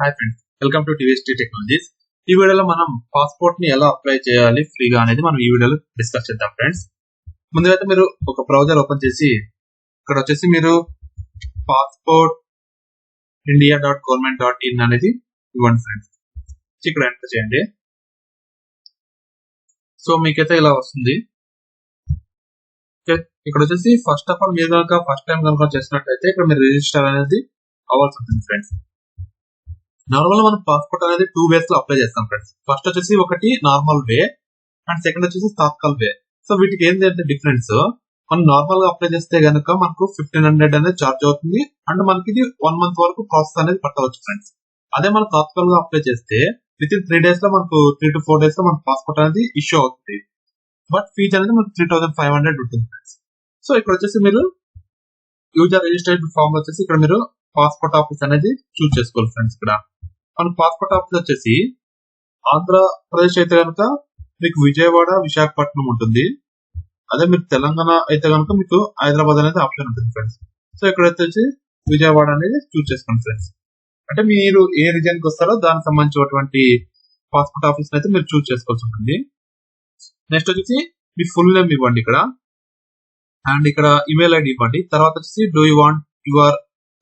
Hi friends, welcome to TVST technologies. ఈ వీడియోలో మనం పాస్పోర్ట్ ని ఎలా అప్లై చేయాలి ఫ్రీగా అనేది మనం ఈ వీడియోలో డిస్కస్ చేద్దాం ఫ్రెండ్స్. ముందుగా అయితే మీరు ఒక బ్రౌజర్ ఓపెన్ చేసి ఇక్కడ వచ్చేసి మీరు పాస్పోర్ట్ india.government.in అనేది ఇవ్వండి ఫ్రెండ్స్. ఇక్కడ ఎంటర్ చేయండి. సో మీకైతే ఇలా వస్తుంది. ఇక్కడ వచ్చేసి ఫస్ట్ ఆఫ్ ఆల్ మీరు కనుక ఫస్ట్ టైం కనుక చేసినట్లయితే ఇక్కడ మీరు రిజిస్టర్ అనేది అవ్వాల్సి ఉంటుంది ఫ్రెండ్స్. నార్మల్ మనం పాస్పోర్ట్ అనేది 2 వేస్ లో అప్లై చేస్తాం ఫ్రెండ్స్. ఫస్ట్ వచ్చేసి ఒకటి నార్మల్ వే అండ్ సెకండ్ వచ్చేసి తాత్కాల్ వే. సో వీటికి ఏంటంటే డిఫరెన్స్, మనం నార్మల్ గా అప్లై చేస్తే గనుక మనకు 1500 అనేది చార్జ్ అవుతుంది అండ్ మనకి ఇది 1 మంత్ వరకు ప్రాసెస్ అనేది పట్టవచ్చు ఫ్రెండ్స్. అదే మనం తాత్కాల్ గా అప్లై చేస్తే విత్ ఇన్ 3 days లో మనకు 3 to 4 days లో మనకు పాస్పోర్ట్ అనేది ఇష్యూ అవుతుంది. బట్ ఫీజ్ అనేది మనకు 3500 ఉంటుంది ఫ్రెండ్స్. సో ఇక్కడ వచ్చేసి మీరు యూజర్ రిజిస్ట్రేషన్ ఫామ్ వచ్చేసి ఇక్కడ మీరు పాస్పోర్ట్ ఆఫీస్ అనేది చూస్ చేసుకోవాలి ఫ్రెండ్స్. ఇక్కడ మన పాస్పోర్ట్ ఆఫీస్ వచ్చేసి ఆంధ్రప్రదేశ్ అయితే కనుక మీకు విజయవాడ, విశాఖపట్నం ఉంటుంది. అదే మీరు తెలంగాణ అయితే కనుక మీకు హైదరాబాద్ అనేది ఆప్షన్ ఉంటుంది ఫ్రెండ్స్. సో ఇక్కడ వచ్చేసి విజయవాడ అనేది చూస్ చేసుకోండి ఫ్రెండ్స్. అంటే మీరు ఏ రీజన్ కి వస్తారో దానికి సంబంధించినటువంటి పాస్పోర్ట్ ఆఫీస్ అయితే మీరు చూస్ చేసుకోవాల్సి ఉంటుంది. నెక్స్ట్ వచ్చేసి మీ ఫుల్ నేమ్ ఇవ్వండి ఇక్కడ అండ్ ఇక్కడ ఇమెయిల్ ఐడి ఇవ్వండి. తర్వాత వచ్చేసి do you want your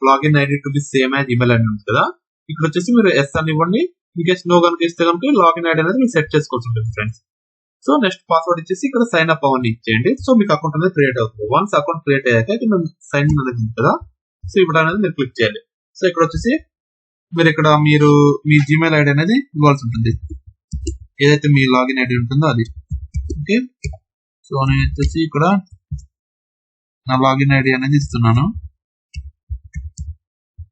login ID to be same as email ID ఉంది కదా, ఇక్కడ వచ్చేసి మీరు ఎస్ అని ఇవ్వండి. ఇన్కేస్ నో కనుక ఇస్తే కనుక లాగిన్ ఐడి అనేది మీరు సెట్ చేసుకోవాల్సి ఉంటుంది ఫ్రెండ్స్. సో నెక్స్ట్ పాస్వర్డ్ ఇచ్చేసి ఇక్కడ సైన్ అప్ అవన్నీ ఇచ్చేయండి. సో మీకు అకౌంట్ అనేది క్రియేట్ అవుతుంది. వన్స్ అకౌంట్ క్రియేట్ అయ్యాక ఇక్కడ సైన్ ఇన్ అనేది ఉంది కదా, సో ఇప్పుడు అనేది మీరు క్లిక్ చేయాలి. సో ఇక్కడ వచ్చేసి మీరు ఇక్కడ మీ జీమెయిల్ ఐడి అనేది ఇవ్వాల్సి ఉంటుంది, ఏదైతే మీ లాగిన్ ఐడి ఉంటుందో అది. ఓకే, సో నేను వచ్చేసి ఇక్కడ నా లాగిన్ ఐడి అనేది ఇస్తున్నాను.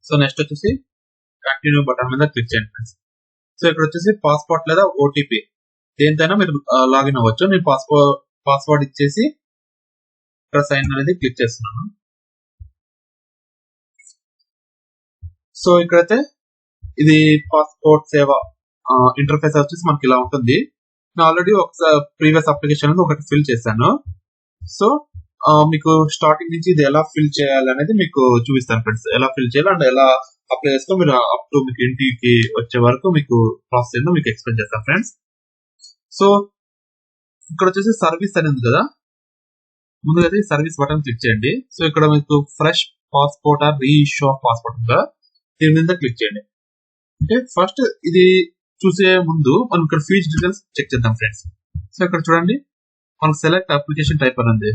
సో నెక్స్ట్ వచ్చేసి కంటిన్యూ బటన్ మీద క్లిక్ చేయండి ఫ్రెండ్స్. సో ఇక్కడ వచ్చేసి పాస్పోర్ట్ లేదా ఓటీపీ దేనికైనా మీరు లాగిన్ అవ్వచ్చు. నేను పాస్వర్డ్ ఇచ్చేసి ఇక్కడ సైన్ అనేది క్లిక్ చేస్తున్నాను. సో ఇక్కడైతే ఇది పాస్పోర్ట్ సేవ ఇంటర్ఫేస్ వచ్చేసి మనకి ఇలా ఉంటుంది. నేను ఆల్రెడీ ఒకసారి ప్రీవియస్ అప్లికేషన్ అనేది ఒకటి ఫిల్ చేశాను. సో మీకు స్టార్టింగ్ నుంచి ఇది ఎలా ఫిల్ చేయాలి అనేది మీకు చూపిస్తాను ఫ్రెండ్స్. ఎలా ఫిల్ చేయాలి అండ్ ఎలా అప్లై చేస్తూ మీరు అప్ టు మీకు ఇంటికి వచ్చే వరకు మీకు ప్రాసెస్ ఏందో మీకు ఎక్స్ప్లెయిన్ చేస్తాను ఫ్రెండ్స్. సో ఇక్కడ వచ్చేసి సర్వీస్ అనేది ఉంది కదా, ముందుగా అయితే సర్వీస్ బటన్ క్లిక్ చేయండి. సో ఇక్కడ మీకు fresh passport or reissue of passport ఉందా, దీని మీద క్లిక్ చేయండి. ఓకే, ఫస్ట్ ఇది చూసే ముందు మనం ఇక్కడ ఫీజ్ డీటెయిల్స్ చెక్ చేద్దాం ఫ్రెండ్స్. సో ఇక్కడ చూడండి మనకు సెలెక్ట్ అప్లికేషన్ టైప్ అనేది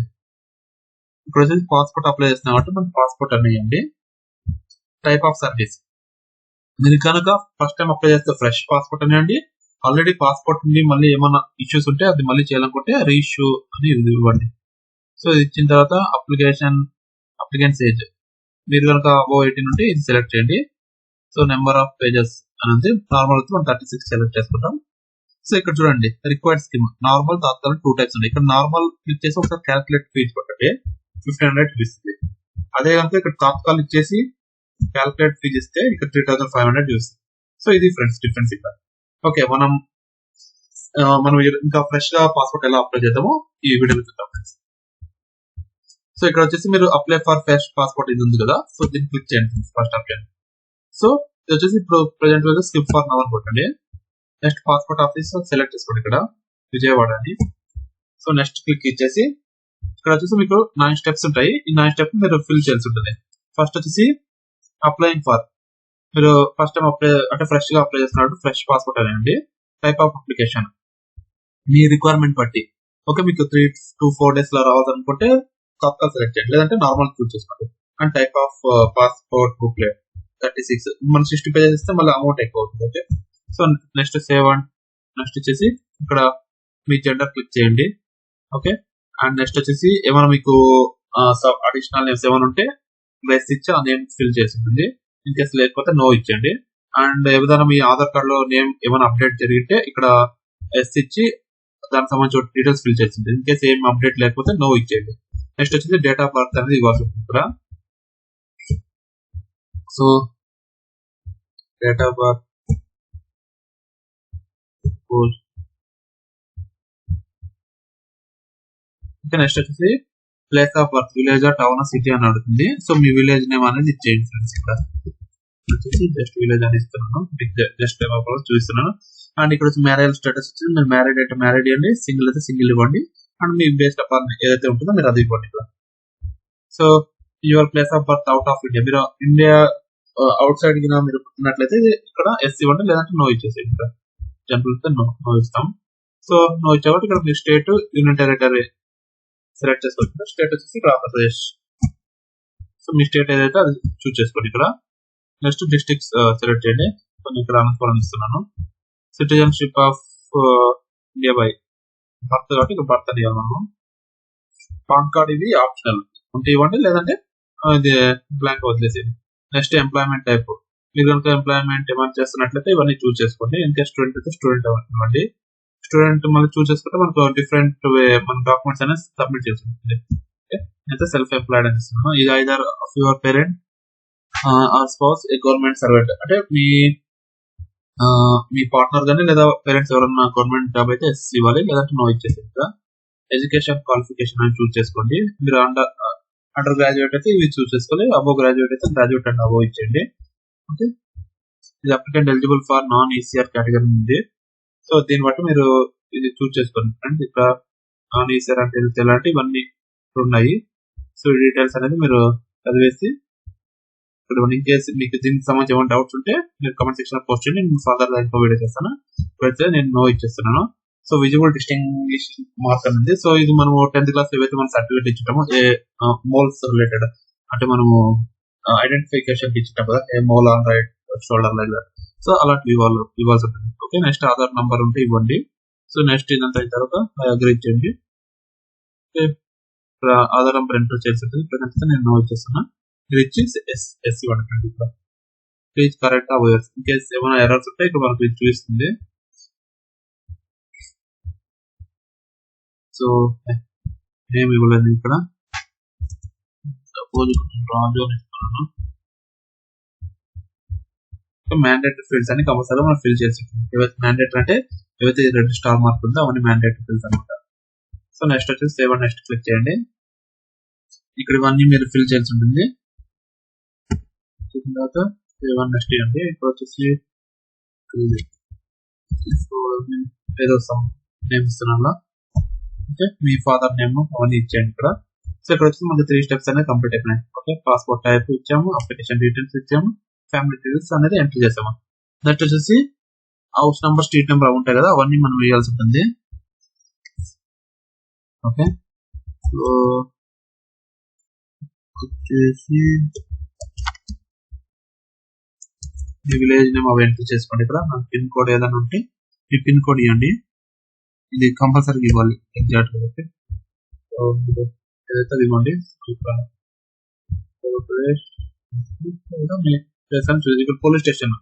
ఇక్కడ వచ్చేసి పాస్పోర్ట్ అప్లై చేస్తున్నాం కాబట్టి మనకి పాస్పోర్ట్ అనేయండి. టైప్ ఆఫ్ సర్వీస్ మీరు కనుక ఫస్ట్ టైం అప్లై చేస్తే ఫ్రెష్ పాస్పోర్ట్ అనేయండి. ఆల్రెడీ పాస్పోర్ట్ నుండి మళ్ళీ ఏమైనా ఇష్యూస్ ఉంటే అది మళ్ళీ చేయాలనుకుంటే రీఇష్యూ అని ఇవ్వండి. సో ఇది ఇచ్చిన తర్వాత అప్లికెంట్స్ ఏజ్ మీరు కనుక O18 ఉంటే ఇది సెలెక్ట్ చేయండి. సో నెంబర్ ఆఫ్ పేజెస్ అనేది నార్మల్ 36 సెలెక్ట్ చేసుకుంటాం. సో ఇక్కడ చూడండి రిక్వైర్డ్ స్కీమ్ నార్మల్, తాత్కాలిక 2 టైప్స్ ఉన్నాయి. ఇక్కడ నార్మల్ క్లిక్ చేసి ఒకసారి క్యాల్కులేట్ ఫీజ్ కొట్టండి, 1500 చూపిస్తుంది. అదే కనుక ఇక్కడ తాత్కాలిక ఇచ్చేసి క్యాల్కులేట్ ఫీజ్ ఇస్తే ఇక్కడ 3500 చూపిస్తుంది. సో ఇది ఫ్రెండ్స్ డిఫరెన్స్ ఇక్కడ. ఓకే, మనం ఇంకా ఫ్రెష్ గా పాస్పోర్ట్ ఎలా అప్లై చేద్దామో ఈ వీడియోలో చూద్దాం ఫ్రెండ్స్. సో ఇక్కడ వచ్చేసి మీరు అప్లై ఫర్ ఫ్రెష్ పాస్పోర్ట్ ఇది ఉంది కదా, సో దీన్ని క్లిక్ చేయండి ఫస్ట్ ఆప్షన్. సో ఇది వచ్చేసి ఇప్పుడు ప్రెజెంట్ స్కిప్ ఫర్ నవ్ అని కొట్టండి. నెక్స్ట్ పాస్పోర్ట్ ఆఫీస్ సెలెక్ట్ చేసుకోండి ఇక్కడ విజయవాడ అని. సో నెక్స్ట్ క్లిక్ ఇచ్చేసి ఇక్కడ వచ్చేసి మీకు 9 స్టెప్స్ ఉంటాయి. ఈ 9 స్టెప్స్ మీరు ఫిల్ చేయాల్సి ఉంటుంది. ఫస్ట్ వచ్చేసి అప్లైయింగ్ ఫర్, మీరు ఫస్ట్ టైం అప్లై అంటే ఫ్రెష్ గా అప్లై చేస్తున్నట్టు ఫ్రెష్ పాస్పోర్ట్ అనేయండి. టైప్ ఆఫ్ అప్లికేషన్ మీ రిక్వైర్మెంట్ బట్టి, ఓకే మీకు 3 to 4 days లో రావాలనుకుంటే తత్కాల్ సెలెక్ట్ చేయండి, లేదంటే నార్మల్ చూస్ చేసుకోండి. And type of passport booklet 36 మన 60 pages ఇస్తే మళ్ళీ అమౌంట్ ఎక్కువ అవుతుంది. Okay, so next save and next వచ్చేసి ఇక్కడ మీ జెండర్ క్లిక్ చేయండి. ఓకే, అండ్ నెక్స్ట్ వచ్చేసి ఏమైనా మీకు అడిషనల్ నేమ్స్ ఏమైనా ఉంటే ప్లేస్ ఇచ్చి ఆ నేమ్ ఫిల్ చేసి ఉంటుంది. ఇన్ కేసు లేకపోతే నో ఇచ్చండి. అండ్ ఏదైనా మీ ఆధార్ కార్డ్ లో నేమ్ ఏమైనా అప్డేట్ జరిగితే ఇక్కడ ఎస్ ఇచ్చి దానికి సంబంధించిన డీటెయిల్స్ ఫిల్ చేసి ఉంటుంది. ఇన్ కేసు ఏం అప్డేట్ లేకపోతే నో ఇచ్చేయండి. నెక్స్ట్ వచ్చేసి డేట్ ఆఫ్ బర్త్ అనేది ఇవ్వాల్సి ఉంటుంది ఇక్కడ. So date of birth next వచ్చేసి place of birth village town city అని అడుగుతుంది. సో మీ విలేజ్ నేమ్ అనేది ఇచ్చేయండి ఫ్రెండ్స్ ఇక్కడ. వచ్చేసి జస్ట్ విలేజ్ అని ఇస్తున్నాను, జస్ట్ చూపిస్తున్నాను. అండ్ ఇక్కడ వచ్చి మ్యారేజ్ స్టేటస్ వచ్చి మీరు మ్యారీడ్ అయితే మ్యారీడ్ ఇవ్వండి, సింగిల్ అయితే సింగిల్ ఇవ్వండి. అండ్ మీ బేస్డ్ అపాన్ ఏదైతే ఉంటుందో మీరు అది ఇవ్వండి ఇక్కడ. So your place of birth out of India, మీరు ఇండియా అవుట్ సైడ్ కి మీరు ఉన్నట్లయితే ఇక్కడ ఎస్ ఇవ్వండి, లేదంటే నో ఇచ్చేసి ఇక్కడ జనరల్ అయితే నో ఇస్తాం. సో నో ఇచ్చే కాబట్టి ఇక్కడ మీ స్టేట్ యూనియన్ టెరిటరీ సెలెక్ట్ చేసుకోవచ్చు. స్టేట్ వచ్చేసి ఇక్కడ ఆంధ్రప్రదేశ్. సో మీ స్టేట్ ఏదైతే అది చూస్ చేసుకోండి ఇక్కడ. నెక్స్ట్ డిస్ట్రిక్ట్స్ సెలెక్ట్ చేయండి. నేను ఇక్కడ అనంతపురం ఇస్తున్నాను. Citizenship of India by birth కాబట్టి ఇక్కడ బర్త్ అని ఇవ్వాలి. పాన్ కార్డ్ ఇది ఆప్షనల్ ఉంటే ఇవ్వండి, లేదంటే ఇది బ్లాంక్ వదిలేసి. నెక్స్ట్ ఎంప్లాయ్మెంట్ టైప్, మీరు కనుక ఎంప్లాయ్మెంట్ ఏమైనా చేస్తున్నట్లయితే ఇవన్నీ చూస్ చేసుకోండి. ఇంకా స్టూడెంట్ అయితే స్టూడెంట్ ఇవ్వండి. స్టూడెంట్ మళ్ళీ చూస్ చేసుకుంటే మనకు డిఫరెంట్ వే మన డాక్యుమెంట్స్ అనేది సబ్మిట్ చేసి ఉంటుంది. అయితే సెల్ఫ్ ఎంప్లాయిడ్ అని ఇస్తున్నాను. ఇది either of your parent are spouse A government servant, అంటే మీ పార్ట్నర్ గానీ లేదా పేరెంట్స్ ఎవరన్నా గవర్నమెంట్ జాబ్ అయితే ఎస్ ఇవ్వాలి, లేదంటే నో ఇచ్చేసి. ఎడ్యుకేషన్ క్వాలిఫికేషన్ అని చూస్ చేసుకోండి. మీరు అండర్ గ్రాడ్యుయేట్ అయితే ఇవి చూస్ చేసుకోవాలి, అబోవ్ గ్రాడ్యుయేట్ అయితే గ్రాడ్యుయేట్ అండ్ అబోవ్ ఇచ్చేయండి. ఓకే, ఇది applicant eligible for non ECR category ఉంది. సో దీన్ని బట్టి మీరు ఇది చూస్ చేసుకోండి ఫ్రెండ్స్. ఇక్కడ నాన్ ఈసీఆర్ అంటే ఎలాంటి ఇవన్నీ ఉన్నాయి. సో ఈ డీటెయిల్స్ అనేది మీరు చదివేసి ఇక్కడ ఇన్ కేసు మీకు దీనికి సంబంధించి ఏమైనా డౌట్స్ ఉంటే మీరు కమెంట్ సెక్షన్ లో పోస్ట్ చేయండి, నేను ఫర్దర్ గా ఇంకో వీడియో చేస్తాను. ఇప్పుడైతే నేను నో ఇచ్చేస్తున్నాను. సో విజిబుల్ డిస్టింగ్విష్ మార్క్ అనేది, సో ఇది మనం 10th క్లాస్ ఏవైతే మనం సర్టిఫికేట్ ఇచ్చామో మోల్స్ రిలేటెడ్, అంటే మనము ఐడెంటిఫికేషన్ ఇచ్చాం కదా, ఏ mole on right shoulder like that. So అలాంటివి ఇవ్వాల్సి ఉంటుంది. ఓకే, నెక్స్ట్ ఆధార్ నంబర్ ఉంటే ఇవ్వండి. సో నెక్స్ట్ ఇదంతా అయిన తర్వాత అగ్రీ చేయండి. ఆధార్ నంబర్ ఎంటర్ చేసి ఉంటుంది. నేను నో ఇచ్చేస్తున్నా. ఇది ఇచ్చి ఎస్ ఇవ్వండి. ఇక్కడ please correct hours in case ఏమైనా ఎర్రర్స్ ఉంటే ఇక్కడ మనకు ఇది చూపిస్తుంది. సో ఏమి ఇవ్వలేదు ఇక్కడ. సపోజ్ రాజు అని ఇస్తున్నాను. మ్యాండేటరీ ఫీల్డ్స్ అని కంపల్సరీ మనం ఫిల్ చేసి, ఏవైతే మ్యాండేటరీ అంటే ఏవైతే రెడ్ స్టార్ మార్క్ ఉందో అవన్నీ మ్యాండేటరీ ఫీల్డ్స్ అనమాట. సో నెక్స్ట్ వచ్చేసి సేవ్ అండ్ నెక్స్ట్ క్లిక్ చేయండి. ఇక్కడ ఇవన్నీ మీరు ఫిల్ చేయాల్సి ఉంటుంది. తర్వాత సేవ్ అండ్ నెక్స్ట్ ఇవ్వండి. ఇక్కడ వచ్చేసి ఏదో నేమ్ ఇస్తున్నాను. ఓకే, మీ ఫాదర్ నేమ్ అవన్నీ ఇచ్చేయండి ఇక్కడ. సో ఇక్కడ వచ్చి మనకి 3 స్టెప్స్ అనేది కంప్లీట్ అయిపోయినాయి. ఓకే, పాస్పోర్ట్ టైప్ ఇచ్చాము, అప్లికేషన్ డీటెయిల్స్ ఇచ్చాము, ఫ్యామిలీ డీటెయిల్స్ అనేది ఎంటర్ చేసాము. నెక్స్ట్ వచ్చేసి హౌస్ నెంబర్, స్ట్రీట్ నెంబర్ ఉంటాయి కదా, అవన్నీ మనం వేయాల్సి ఉంటుంది. ఓకే, సో వచ్చేసి మీ విలేజ్ నేమ్ అవి ఎంటర్ చేసుకోండి. ఇక్కడ నాకు పిన్ కోడ్ ఏదైనా ఉంటే మీ పిన్ కోడ్ ఇవ్వండి. ఇది కంపల్సరీ ఇవ్వాలి ఎగ్జాక్ట్ గా. ఓకే, సో ఏదైతే ఇవ్వండి. ఇక్కడ పోలీస్ స్టేషన్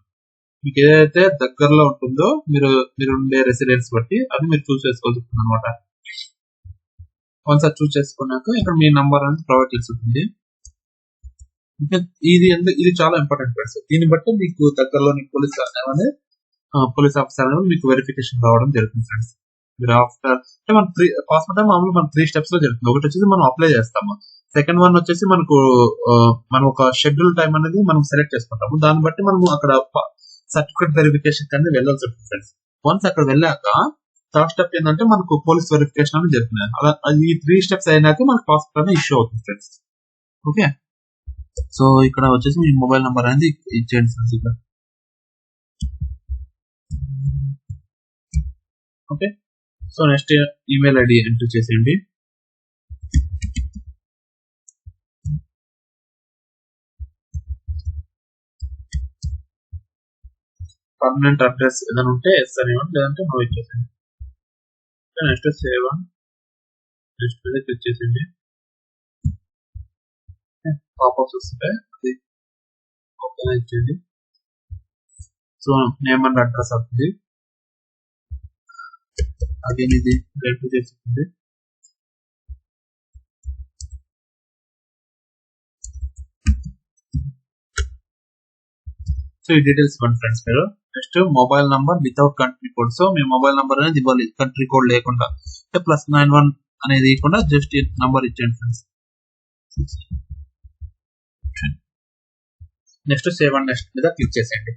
మీకు ఏదైతే దగ్గరలో ఉంటుందో మీరు ఉండే రెసిడెన్స్ బట్టి అది మీరు చూస్ చేసుకోవాల్సి ఉంటుంది అనమాట. వన్స్ అది చూస్ చేసుకున్నాక ఇక్కడ మీ నంబర్ అనేది ప్రొవైడ్ చేసి ఉంటుంది. ఇది చాలా ఇంపార్టెంట్ ఫ్రెండ్స్. దీన్ని బట్టి మీకు దగ్గరలోని పోలీస్ ఆఫీసర్ అనేది మీకు వెరిఫికేషన్ రావడం జరుగుతుంది ఫ్రెండ్స్. మీరు ఆఫ్టర్ అంటే మన పాస్పోర్ట్ మామూలు మన 3 స్టెప్స్ లో జరుగుతుంది. ఒకటి వచ్చేసి మనం అప్లై చేస్తాము, సెకండ్ వన్ వచ్చేసి మనం ఒక షెడ్యూల్ టైం అనేది మనం సెలెక్ట్ చేసుకుంటాము. దాన్ని బట్టి మనం అక్కడ సర్టిఫికేట్ వెరిఫికేషన్ అనేది వెళ్ళాల్సి ఉంటుంది ఫ్రెండ్స్. వన్స్ అక్కడ వెళ్ళాక థర్డ్ స్టెప్ ఏంటంటే మనకు పోలీస్ వెరిఫికేషన్ అనేది జరుగుతుంది. అలా ఈ 3 స్టెప్స్ అయినాక మనకు పాస్పోర్ట్ అనేది ఇష్యూ అవుతుంది ఫ్రెండ్స్. ఓకే, సో ఇక్కడ వచ్చేసి మీ మొబైల్ నెంబర్ అనేది ఇచ్చేయండి ఫ్రెండ్స్ ఇక్కడ. Okay, so next email ID enter చేసేయండి. పర్మనెంట్ అడ్రస్ ఏదైనా ఉంటే ఎస్ అని ఇవ్వండి, లేదంటే నో ఇచ్చేసేయండి. నెక్స్ట్ సేవ్ నెక్స్ట్ మీద క్లిక్ చేసేయండి. పాపప్స్ వస్తుంటే అది ఓపెన్ ఇచ్చేయండి. సో నేమ్ అండ్ అడ్రస్ అవుతుంది. అగైన్ ఇది ఎంటర్ చేస్తుంది. సో ఈ డీటెయిల్స్ ఇవ్వండి ఫ్రెండ్స్ మీరు. Next mobile number without country code. So మీ మొబైల్ నంబర్ అనేది ఇవ్వాలి కంట్రీ కోడ్ లేకుండా, అంటే +91 అనేది ఇవ్వకుండా జస్ట్ నంబర్ ఇచ్చేయండి friends. Next save and next మీద క్లిక్ చేసేయండి.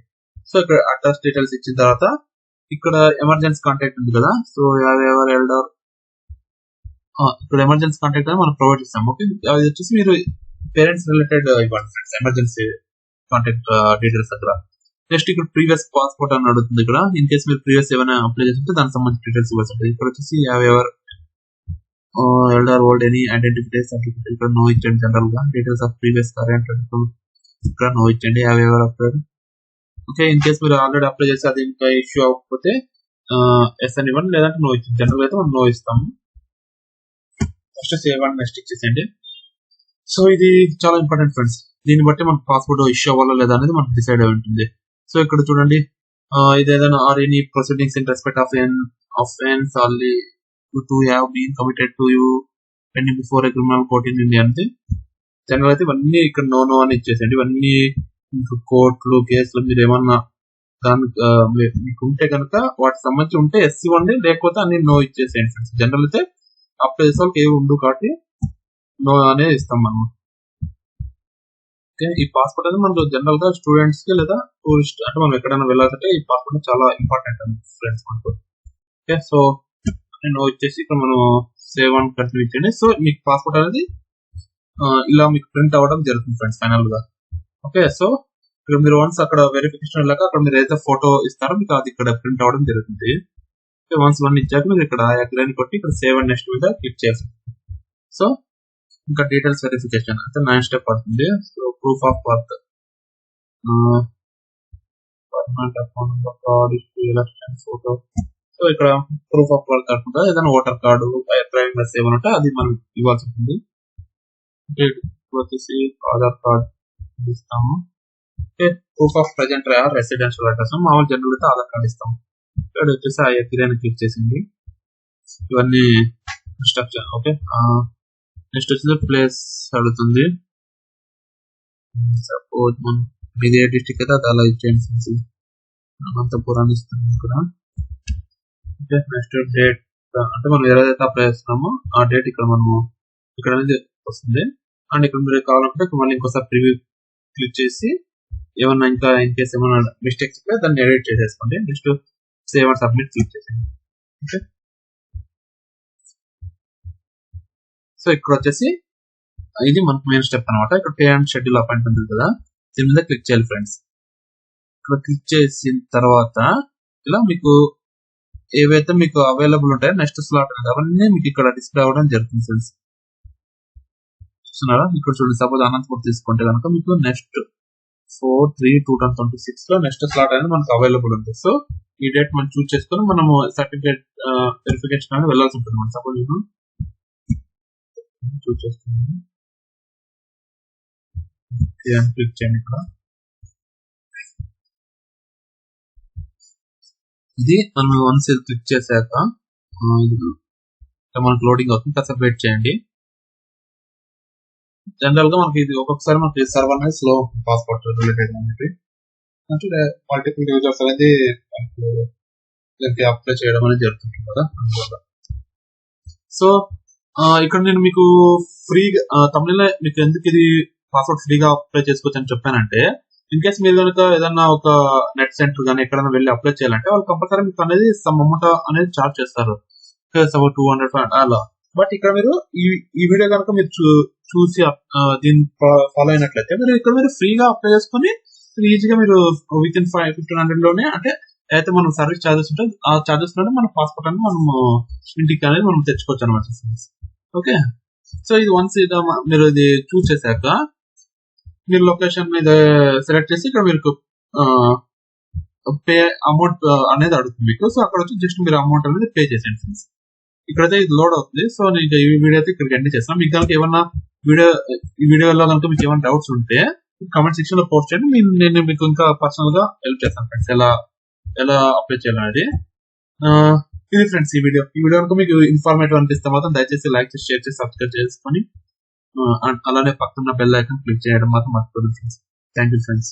సో ఇక్కడ అడ్రస్ డీటెయిల్స్ ఇచ్చిన తర్వాత ఇక్కడ ఎమర్జెన్సీ కాంటాక్ట్ ఉంది కదా, సో ఎవర్ ఎల్డర్ ఇక్కడ ఎమర్జెన్సీ కాంటాక్ట్ అని మనం ప్రొవైడ్ చేస్తాం. ఓకే, అది వచ్చేసి మీరు పేరెంట్స్ రిలేటెడ్ ఇవ్వండి ఫ్రెండ్స్, ఎమర్జెన్సీ కాంటాక్ట్ డీటెయిల్స్ అక్కడ. నెక్స్ట్ ఇక్కడ ప్రీవియస్ పాస్పోర్ట్ అని అడుగుతుంది. ఇక్కడ ఇన్ కేసు మీరు ప్రీవియస్ ఏమైనా అప్లై చేస్తుంటే దానికి సంబంధించిన డీటెయిల్స్ ఇవ్వాల్సి ఉంటుంది. ఇక్కడ వచ్చేసి ever elder old any identification certificate ఇక్కడ నో ఇచ్చండి. జనరల్ గా డీటెయిల్స్ ఆఫ్ ప్రీవియస్ కరెంట్ ఇక్కడ నో ఇచ్చండి. Ever apply. Okay, in case మీరు ఆల్రెడీ అప్లై చేసి అది ఇంకా ఇష్యూ అవ్వకపోతే ఎస్ అని ఇవ్వండి, లేదంటే నో ఇచ్చింది. జనరల్ అయితే మనం నో ఇస్తాము. ఫస్ట్ సేవ్ అండ్ నెక్స్ట్ ఇచ్చేసేయండి. సో ఇది చాలా ఇంపార్టెంట్ ఫ్రెండ్స్. దీన్ని బట్టి మనకు పాస్పోర్ట్ ఇష్యూ అవ్వాలా లేదా అనేది మనకు డిసైడ్ అయి ఉంటుంది. సో ఇక్కడ చూడండి, ఇది ఏదైనా or any proceedings in respect of an offence only to have been committed to you pending before a criminal court in India అంటే జనరల్ అయితే ఇవన్నీ ఇక్కడ నో నో అని ఇచ్చేసేయండి. ఇవన్నీ కోర్టులు కేసులు మీరు ఏమన్నా దానికి మీకు ఉంటే కనుక వాటికి సంబంధించి ఉంటే ఎస్ ఇవ్వండి, లేకపోతే అన్ని నో ఇచ్చేసేయండి ఫ్రెండ్స్. జనరల్ అయితే అప్లై చేసే వాళ్ళకి ఏమి ఉండవు కాబట్టి నో అనే ఇస్తాం మనం. ఓకే, ఈ పాస్పోర్ట్ అనేది మనకు జనరల్ గా స్టూడెంట్స్ కి లేదా టూరిస్ట్ అంటే మనం ఎక్కడైనా వెళ్ళాలంటే ఈ పాస్పోర్ట్ చాలా ఇంపార్టెంట్ అండి ఫ్రెండ్స్ మనకు. ఓకే, సో నో ఇచ్చేసి ఇక్కడ మనం సేవ్ అండ్ కంటిన్యూ ఇచ్చేయండి. సో మీకు పాస్పోర్ట్ అనేది ఇలా మీకు ప్రింట్ అవ్వడం జరుగుతుంది ఫ్రెండ్స్ ఫైనల్ గా. ఓకే, సో ఇక్కడ మీరు వన్స్ అక్కడ వెరిఫికేషన్ వెళ్ళాక అక్కడ మీరు ఏదైతే ఫోటో ఇస్తారో మీకు అది ఇక్కడ ప్రింట్ అవ్వడం జరుగుతుంది. వన్స్ వన్ ఇచ్చాక మీరు ఇక్కడ అగ్రీ కొట్టి ఇక్కడ సేవ్ అండ్ నెక్స్ట్ మీద క్లిక్ చేయాలి. సో ఇంకా డీటెయిల్స్ వెరిఫికేషన్ అంటే 9 స్టెప్ పడుతుంది. So proof of birth, permanent account, election photo. So ఇక్కడ ప్రూఫ్ ఆఫ్ బర్త్ కాకుండా ఏదైనా ఓటర్ కార్డు, డ్రైవింగ్ లైసెన్స్ ఏమైనా ఉంటే అది మనం ఇవ్వాల్సి ఉంటుంది. వచ్చేసి ఆధార్ కార్డ్ ఇస్తాము. Proof of present residential address మామూలు జనరల్ అయితే ఆధార్ కార్డ్ ఇస్తాము. ఇక్కడ వచ్చేసి ఆ ఎగ్రీని క్లిక్ చేసింది. ఇవన్నీ స్ట్రక్చర్. ఓకే, నెక్స్ట్ వచ్చేసి ప్లేస్ అడుగుతుంది. సపోజ్ మనం మీది ఏ డిస్ట్రిక్ట్ అయితే అది అలా ఇచ్చేయండి. అనంతపురాన్ని ఇస్తాము ఇక్కడ. ఓకే, నెక్స్ట్ డేట్ అంటే మనం ఏదైతే అప్లై చేస్తున్నామో ఆ డేట్ ఇక్కడ మనము ఇక్కడ అనేది వస్తుంది. అండ్ ఇక్కడ మీరు కావాలంటే మళ్ళీ ఇంకోసారి ప్రివ్యూ క్లిక్ చేసి ఏమన్నా ఇంకా ఇన్ కేసు ఏమన్నా మిస్టేక్స్ ఉంటే దాన్ని ఎడిట్ చేసేసుకోండి. Next save and submit click చేసేయండి. ఓకే, సో ఇక్కడ వచ్చేసి ఇది మనకు మెయిన్ స్టెప్ అనమాట. ఇక్కడ పే అండ్ షెడ్యూల్ అపాయింట్మెంట్ ఉంది కదా, దీని మీద క్లిక్ చేయాలి ఫ్రెండ్స్. ఇక్కడ క్లిక్ చేసిన తర్వాత ఇలా మీకు ఏవైతే మీకు అవైలబుల్ ఉంటాయో నెక్స్ట్ స్లాట్ అవన్నీ మీకు ఇక్కడ డిస్ప్లే అవ్వడం జరుగుతుంది ఫ్రెండ్స్. చూస్తున్నారా, ఇక్కడ చూడండి. సపోజ్ అనంతపురం తీసుకుంటే కనుక మీకు నెక్స్ట్ 4/3/2026 లో నెక్స్ట్ స్లాట్ అనేది మనకు అవైలబుల్ ఉంటుంది. సో ఈ డేట్ మనం చూస్ చేసుకొని మనము సర్టిఫికేట్ వెరిఫికేషన్ అనేది వెళ్ళాల్సి ఉంటుంది. మనం సపోజ్ చూస్ చేసుకున్నాము, క్లిక్ చేయండి. ఇక్కడ ఇది మనం వన్స్ క్లిక్ చేశాక మనకు లోడింగ్ అవుతుంది. కాస్త వెయిట్ చేయండి. జనరల్ గా మనకి ఇది ఒక్కొక్కసారి మనకి సర్వర్ అనేది స్లో పాస్పోర్ట్ రిలేటెడ్ అనేది అంటే మల్టిపుల్ యూజర్స్ అనేది అప్లై చేయడం అనేది జరుగుతుంది కదా. సో ఇక్కడ నేను మీకు ఫ్రీగా తమిళలో మీకు ఎందుకు ఇది పాస్పోర్ట్ ఫ్రీగా అప్లై చేసుకోవచ్చు అని చెప్పానంటే, ఇన్ కేసు మీరు కనుక ఏదన్నా ఒక నెట్ సెంటర్ కానీ ఎక్కడైనా వెళ్ళి అప్లై చేయాలంటే వాళ్ళు కంపల్సరీ మీకు అనేది సమ్ అమౌంట్ అనేది చార్జ్ చేస్తారు. 200 అలా. బట్ ఇక్కడ మీరు ఈ వీడియో కనుక మీరు చూసి దీన్ని ఫాలో అయినట్లయితే మీరు ఇక్కడ మీరు ఫ్రీగా అప్లై చేసుకుని ఈజీగా మీరు విత్ ఇన్ 1500 లోనే అంటే అయితే మనం సర్వీస్ చార్జెస్ ఉంటుంది ఆ చార్జెస్ లోనే మన పాస్పోర్ట్ అనేది మనం ఇంటికి అనేది మనం తెచ్చుకోవచ్చు అనమాట. ఓకే, సో ఇది వన్స్ మీరు ఇది చూస్ చేశాక మీరు లొకేషన్ మీద సెలెక్ట్ చేసి ఇక్కడ మీరు పే అమౌంట్ అనేది అడుగుతుంది మీకు. సో అక్కడ వచ్చి జస్ట్ మీరు అమౌంట్ అనేది పే చేసేయండి ఫ్రెండ్స్. ఇక్కడైతే ఇది లోడ్ అవుతుంది. సో నేను ఈ వీడియో అయితే ఇక్కడికి ఎండ్ చేస్తాను. మీకు కనుక ఏమన్నా ఈ వీడియోలో కనుక మీకు ఏమైనా డౌట్స్ ఉంటే కామెంట్ సెక్షన్ లో పోస్ట్ చేయండి. నేను మీకు ఇంకా పర్సనల్ గా హెల్ప్ చేస్తాను ఫ్రెండ్స్, ఎలా అప్లై చేయాలనేది. ఇది ఫ్రెండ్స్ ఈ వీడియో కనుక మీకు ఇన్ఫర్మేటివ్ అనిపిస్తే మాత్రం దయచేసి లైక్ చేసి షేర్ చేసి సబ్స్క్రైబ్ చేసుకొని అలానే పక్కన బెల్ ఐకాన్ క్లిక్ చేయడం మాత్రం మర్చిపోదు ఫ్రెండ్స్. Thank you friends.